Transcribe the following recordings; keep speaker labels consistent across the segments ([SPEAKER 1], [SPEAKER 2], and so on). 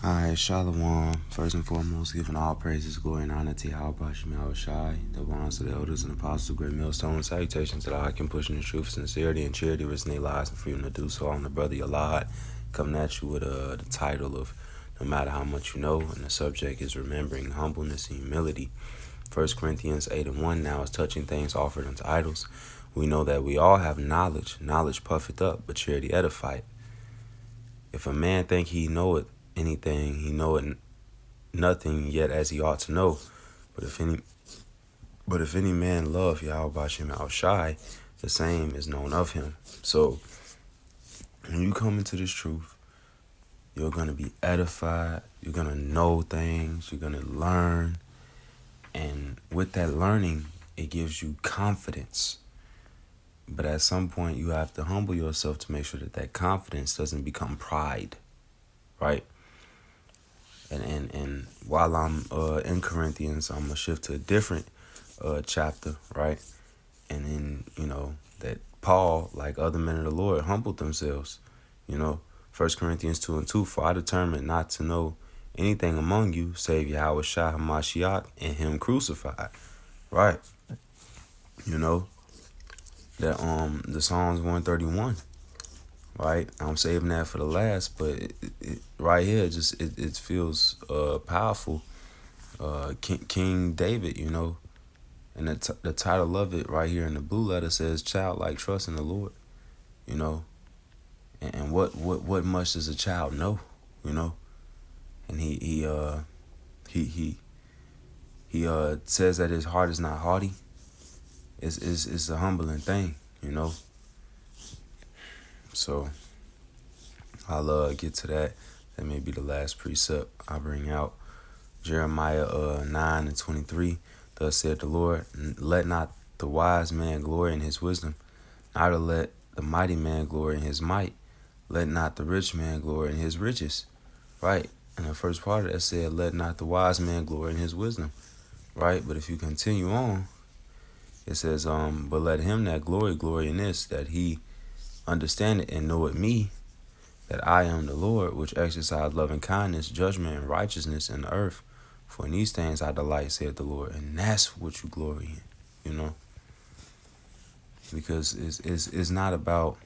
[SPEAKER 1] Alright, Shalom. First and foremost, giving all praises, glory, and honor to Yahweh Bashim Shai, the bonds of the elders and apostles of Great Millstone. Salutations to the Hakim pushing the truth, sincerity, and charity, risking their lives and freedom to do so. I'm the brother Yalad, coming at you with the title of No Matter How Much You Know, and the subject is Remembering Humbleness and Humility. 1 Corinthians 8:1 now is touching things offered unto idols. We know that we all have knowledge. Knowledge puffeth up, but charity edifieth. If a man think he knoweth anything, he knoweth nothing yet as he ought to know. But if any man love Yahweh Bashim Shai, the same is known of him. So when you come into this truth, you're gonna be edified, you're gonna know things, you're gonna learn, and with that learning, it gives you confidence. But at some point, you have to humble yourself to make sure that confidence doesn't become pride, right? And while I'm in Corinthians, I'm gonna shift to a different chapter, right? And then that Paul, like other men of the Lord, humbled themselves. 1 Corinthians 2:2, for I determined not to know anything among you save Yahweh Shai HaMashiach and him crucified, right? That the Psalms 131. Right, I'm saving that for the last, but it right here, it feels powerful. King David, and the title of it right here in the blue letter says "Childlike trust in the Lord," and what much does a child know, and he says that his heart is not haughty. It's a humbling thing, So I'll get to that. That may be the last precept I bring out. Jeremiah 9:23. Thus said the Lord, let not the wise man glory in his wisdom, neither let the mighty man glory in his might. Let not the rich man glory in his riches. Right? And the first part of that said, let not the wise man glory in his wisdom. Right? But if you continue on, it says, but let him that glory in this, that he understand it and know it me, that I am the Lord, which exercise loving kindness, judgment, and righteousness in the earth. For in these things I delight, saith the Lord. And that's what you glory in, Because it's not about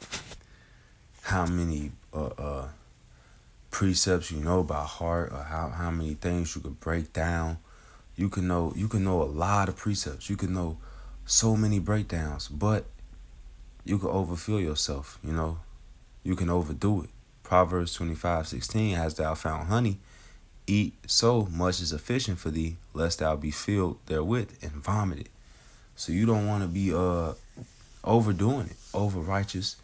[SPEAKER 1] how many precepts you know by heart, or how many things you could break down. You can know a lot of precepts. You can know so many breakdowns, but you can overfill yourself, You can overdo it. Proverbs 25:16, hast thou found honey, eat so much is sufficient for thee, lest thou be filled therewith and vomited. So you don't want to be overdoing it, over righteous,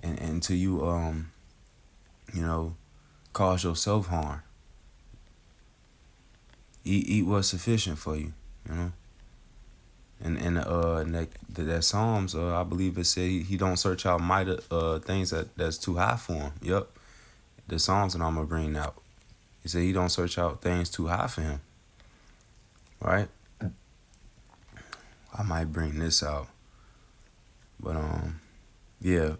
[SPEAKER 1] and until you cause yourself harm. Eat what's sufficient for you, And that Psalms, I believe it said he don't search out mighty things that's too high for him. Yep, the Psalms that I'm gonna bring out. He said he don't search out things too high for him. Right? I might bring this out, but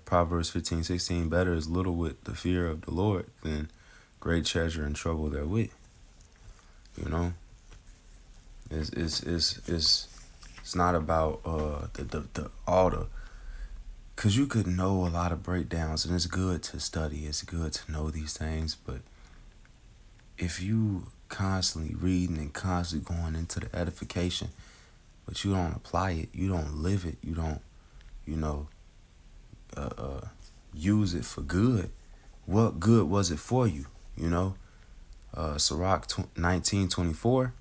[SPEAKER 1] Proverbs 15:16. Better is little with the fear of the Lord than great treasure and trouble therewith. It's not about because you could know a lot of breakdowns, and it's good to study, it's good to know these things, but if you constantly reading and constantly going into the edification, but you don't apply it, you don't live it, you don't use it for good, what good was it for you? Sirach 19:24.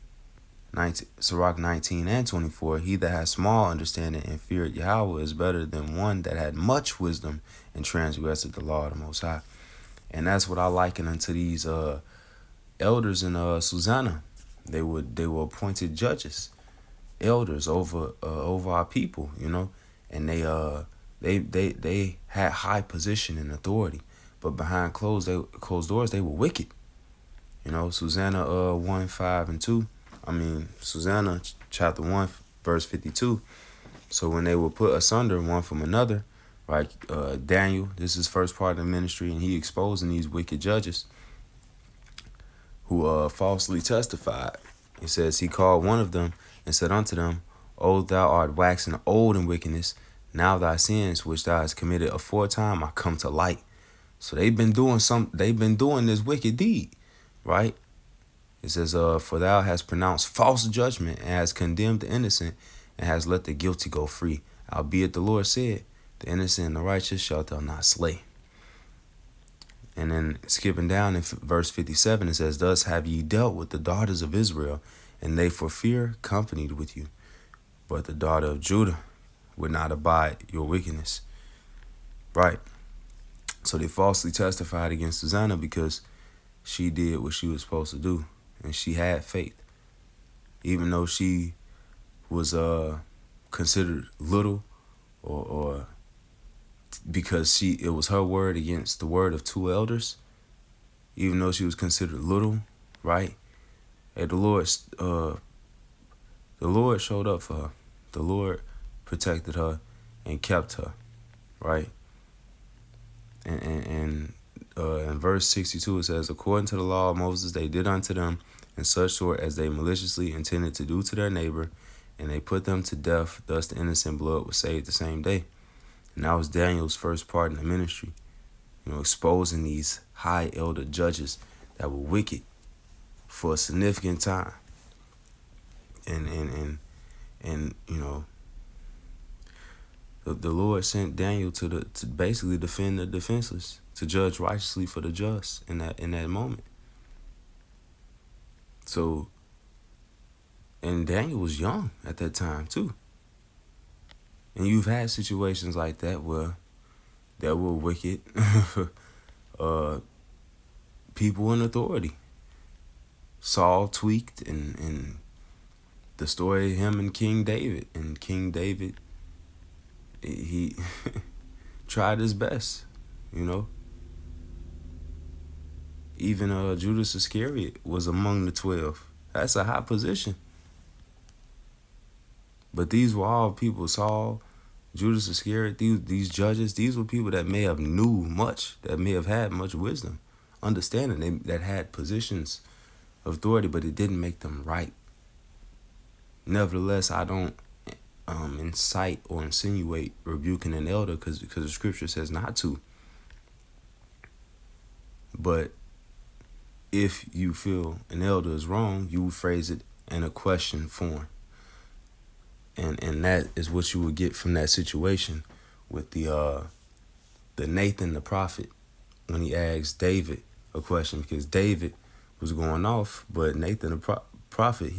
[SPEAKER 1] Sirach 19:24, he that has small understanding and feared Yahweh is better than one that had much wisdom and transgressed the law of the Most High. And that's what I liken unto these elders in Susanna. They were appointed judges, elders over our people, and they had high position and authority, but behind closed doors they were wicked. Susanna 1:5-2. Susanna chapter 1 verse 52. So when they were put asunder one from another, right? Daniel, this is first part of the ministry, and he exposing these wicked judges. who falsely testified. It says, he called one of them and said unto them, O thou art waxen old in wickedness, now thy sins which thou hast committed aforetime are come to light. So they've been doing this wicked deed, right? It says, for thou hast pronounced false judgment, and hast condemned the innocent, and hast let the guilty go free. Albeit the Lord said, the innocent and the righteous shalt thou not slay. And then skipping down in verse 57, it says, thus have ye dealt with the daughters of Israel, and they for fear companied with you. But the daughter of Judah would not abide your wickedness. Right. So they falsely testified against Susanna because she did what she was supposed to do. And she had faith. Even though she was considered little, or because it was her word against the word of two elders, even though she was considered little, right? And the Lord showed up for her. The Lord protected her and kept her, right? And in verse 62 it says, according to the law of Moses, they did unto them in such sort as they maliciously intended to do to their neighbor, and they put them to death. Thus the innocent blood was saved the same day. And that was Daniel's first part in the ministry, exposing these high elder judges that were wicked for a significant time. And the Lord sent Daniel to basically defend the defenseless, to judge righteously for the just in that moment. So, and Daniel was young at that time too. And you've had situations like that were wicked people in authority. Saul tweaked, and the story of him and King David. And King David, he tried his best, Even Judas Iscariot was among the 12. That's a high position. But these were all people, Saul, Judas Iscariot, these judges, these were people that may have knew much, that may have had much wisdom, understanding, that had positions of authority, but it didn't make them right. Nevertheless, I don't incite or insinuate rebuking an elder because the scripture says not to. But if you feel an elder is wrong, you phrase it in a question form. And that is what you would get from that situation with the Nathan the prophet when he asked David a question, because David was going off, but Nathan the prophet,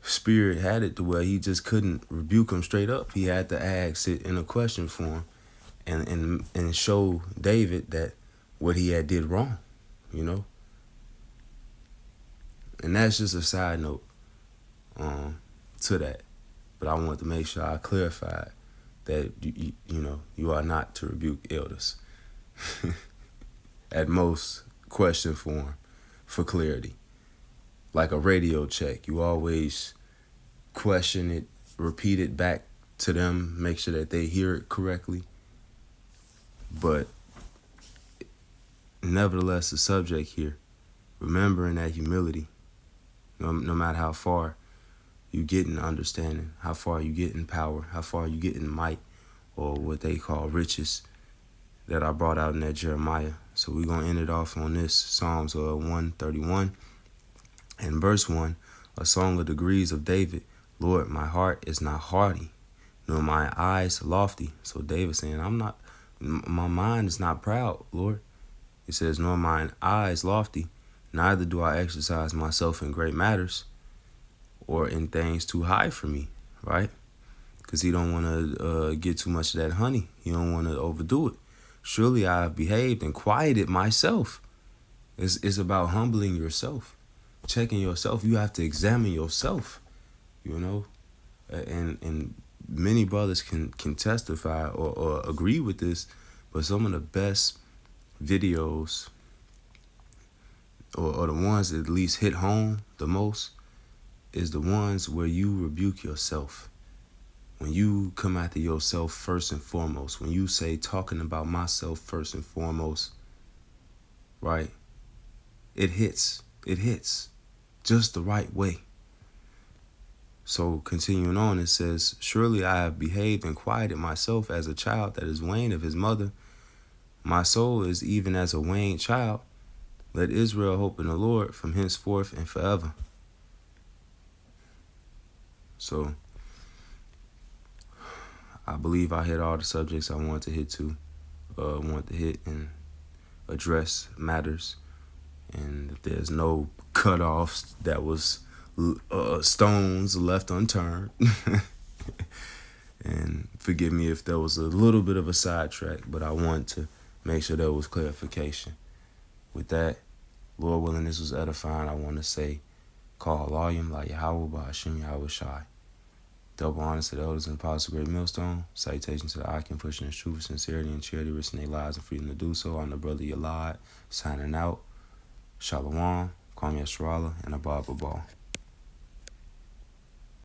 [SPEAKER 1] spirit had it to where he just couldn't rebuke him straight up. He had to ask it in a question form and show David that what he had did wrong, And that's just a side note to that. But I want to make sure I clarified that you are not to rebuke elders. At most, question form for clarity. Like a radio check, you always question it, repeat it back to them, make sure that they hear it correctly. But nevertheless, the subject here, remembering that humility, no matter how far you get in understanding, how far you get in power, how far you get in might, or what they call riches that I brought out in that Jeremiah. So we're going to end it off on this, Psalms 131 and verse 1, a song of degrees of David. Lord, my heart is not haughty, nor my eyes lofty. So David saying, my mind is not proud, Lord. He says, nor mine eyes lofty, neither do I exercise myself in great matters or in things too high for me, right? Because he don't want to get too much of that honey. He don't want to overdo it. Surely I have behaved and quieted myself. It's about humbling yourself, checking yourself. You have to examine yourself, And many brothers can testify or agree with this, but some of the best videos or the ones that at least hit home the most is the ones where you rebuke yourself. When you come after yourself first and foremost, when you say talking about myself first and foremost, right? it hits just the right way. So continuing on, it says, surely I have behaved and quieted myself as a child that is weaned of his mother. My soul is even as a weaned child. Let Israel hope in the Lord from henceforth and forever. So I believe I hit all the subjects I wanted to hit and address matters. And if there's no cutoffs, that was stones left unturned. And forgive me if there was a little bit of a sidetrack, but I want to make sure there was clarification. With that, Lord willing, this was edifying. I want to say, call volume like Yahweh by Hashem Yahweh Shai. Double honors to the elders and apostles of Great Millstone. Salutations to the Akim, pushing the truth, sincerity, and charity, risking their lives and freedom to do so. I'm the brother Yalad, signing out. Shalom, Kwame Yasharala, and Abba Babal.